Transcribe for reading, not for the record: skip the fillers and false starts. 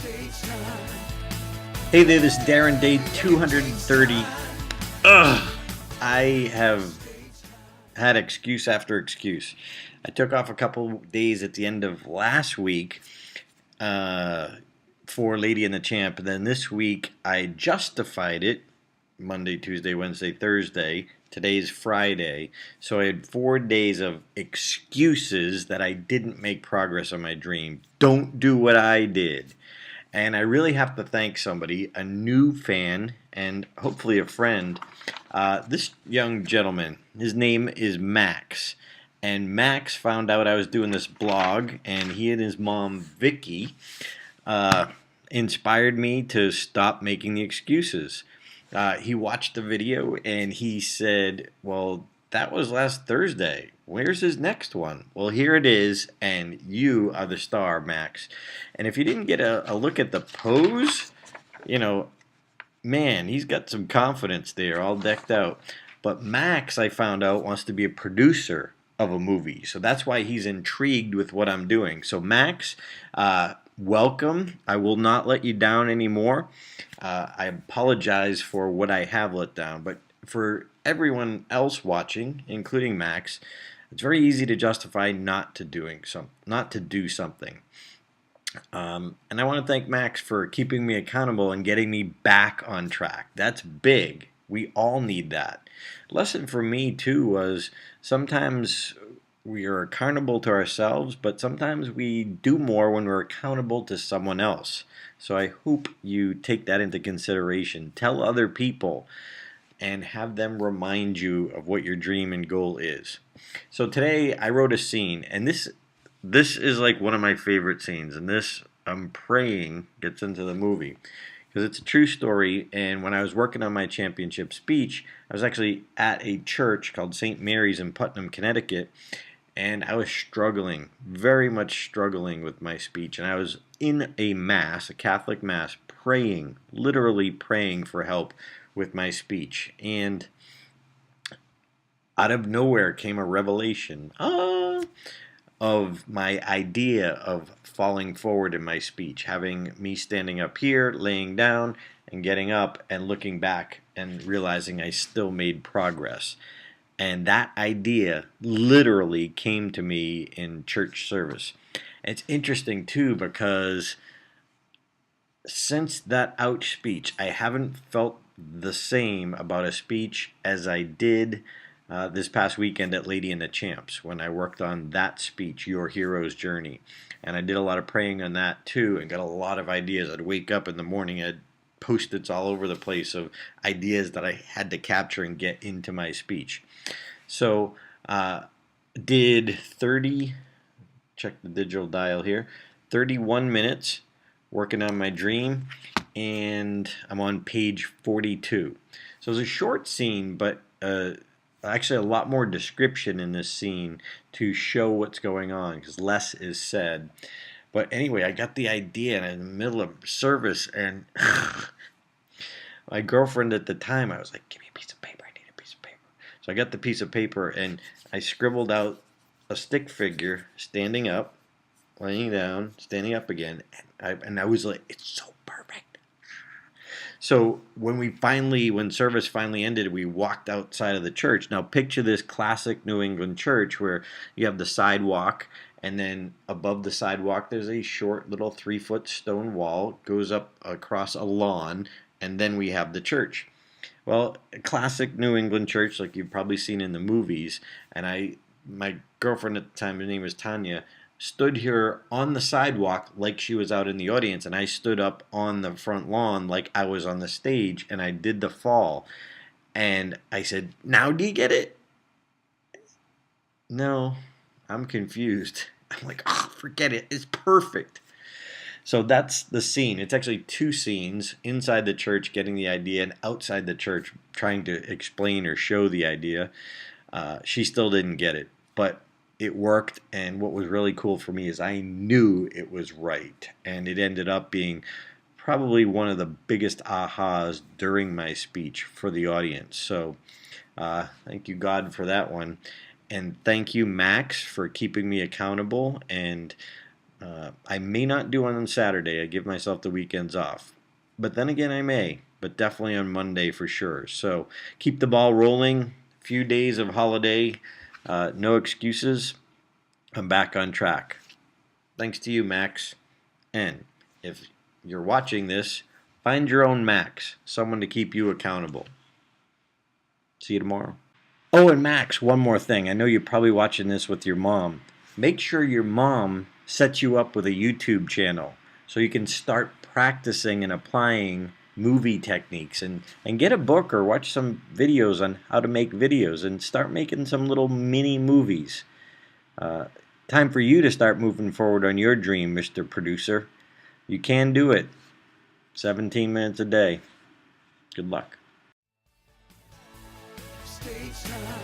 Hey there, this is Darren, day 230. I have had excuse after excuse. I took off a couple days at the end of last week for Lady and the Champ, and then this week I justified it. Monday, Tuesday, Wednesday, Thursday. Today's Friday. So I had 4 days of excuses that I didn't make progress on my dream. Don't do what I did. And I really have to thank somebody, a new fan, and hopefully a friend. This young gentleman, his name is Max. And Max found out I was doing this blog, and he and his mom, Vicky, inspired me to stop making the excuses. He watched the video and he said, well, that was last Thursday. Where's his next one? Well, here it is, and you are the star, Max. And if you didn't get a look at the pose, man, he's got some confidence there, all decked out. But Max, I found out, wants to be a producer of a movie. So that's why he's intrigued with what I'm doing. So Max, welcome. I will not let you down anymore. I apologize for what I have let down, but for everyone else watching, including Max, it's very easy to justify not to do something. And I want to thank Max for keeping me accountable and getting me back on track. That's big. We all need that. Lesson for me too was sometimes we are accountable to ourselves, but sometimes we do more when we're accountable to someone else. So I hope you take that into consideration. Tell other people and have them remind you of what your dream and goal is. So today I wrote a scene, and this is like one of my favorite scenes, and this, I'm praying, gets into the movie. Because it's a true story, and when I was working on my championship speech, I was actually at a church called St. Mary's in Putnam, Connecticut, and I was struggling, very much struggling with my speech. And I was in a mass, a Catholic mass, praying, literally praying for help with my speech. And out of nowhere came a revelation of my idea of falling forward in my speech, having me standing up here, laying down, and getting up and looking back and realizing I still made progress. And that idea literally came to me in church service. And it's interesting too because since that ouch speech, I haven't felt the same about a speech as I did this past weekend at Lady and the Champs when I worked on that speech, Your Hero's Journey. And I did a lot of praying on that too and got a lot of ideas. I'd wake up in the morning, I'd Post-its all over the place of ideas that I had to capture and get into my speech. So did 30, check the digital dial here, 31 minutes working on my dream, and I'm on page 42. So it's a short scene, but actually a lot more description in this scene to show what's going on because less is said. But anyway, I got the idea and in the middle of service, and my girlfriend at the time, I was like, give me a piece of paper, I need a piece of paper. So I got the piece of paper and I scribbled out a stick figure standing up, laying down, standing up again, and I was like, it's so perfect. So when service finally ended, we walked outside of the church. Now picture this classic New England church where you have the sidewalk, and then above the sidewalk there's a short little 3-foot stone wall, goes up across a lawn, and then we have the church. Well, a classic New England church like you've probably seen in the movies, and my girlfriend at the time, her name was Tanya, stood here on the sidewalk like she was out in the audience, and I stood up on the front lawn like I was on the stage, and I did the fall. And I said, now do you get it? No, I'm confused. I'm like, forget it. It's perfect. So that's the scene. It's actually 2 scenes, inside the church getting the idea and outside the church trying to explain or show the idea. She still didn't get it, but it worked, and what was really cool for me is I knew it was right, and it ended up being probably one of the biggest ahas during my speech for the audience. So thank you, God, for that one. And thank you, Max, for keeping me accountable and I may not do one on Saturday. I give myself the weekends off. But then again, I may. But definitely on Monday for sure. So keep the ball rolling. Few days of holiday. No excuses. I'm back on track. Thanks to you, Max. And if you're watching this, find your own Max. Someone to keep you accountable. See you tomorrow. Oh, and Max, one more thing. I know you're probably watching this with your mom. Make sure your mom sets you up with a YouTube channel so you can start practicing and applying movie techniques and get a book or watch some videos on how to make videos and start making some little mini movies. Time for you to start moving forward on your dream, Mr. Producer. You can do it. 17 minutes a day. Good luck. Stage time.